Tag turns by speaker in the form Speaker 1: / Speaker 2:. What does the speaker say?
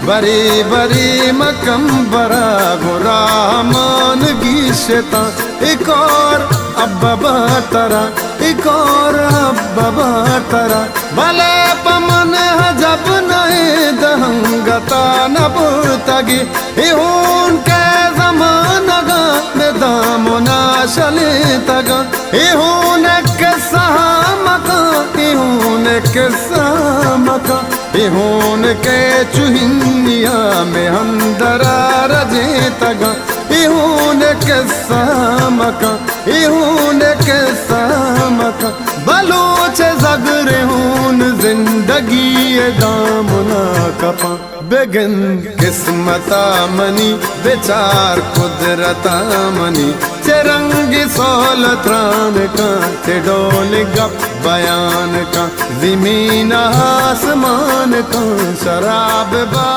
Speaker 1: बरी बरी मकम बरा गुरामान गीशता एक और अब्बा तरा एक और अब्बा तरा भले पमन जब नए दहंगता न बुर्तगी इहुन के जमाना गा में दामुना शले तगा इहुन के सहमका इहुन के सहमका इहुन के चुहिनिया में हमदरा रजे तगा इहुन के सहमका इहुन के सहमका बलोच जगरे हून जिंदगी दामना कपा बेगन किस्मता मनी बेचार कुदरता मनी चरंगी सोलत्रान का डोल गप बयान का जमीन आसमान का शराब बा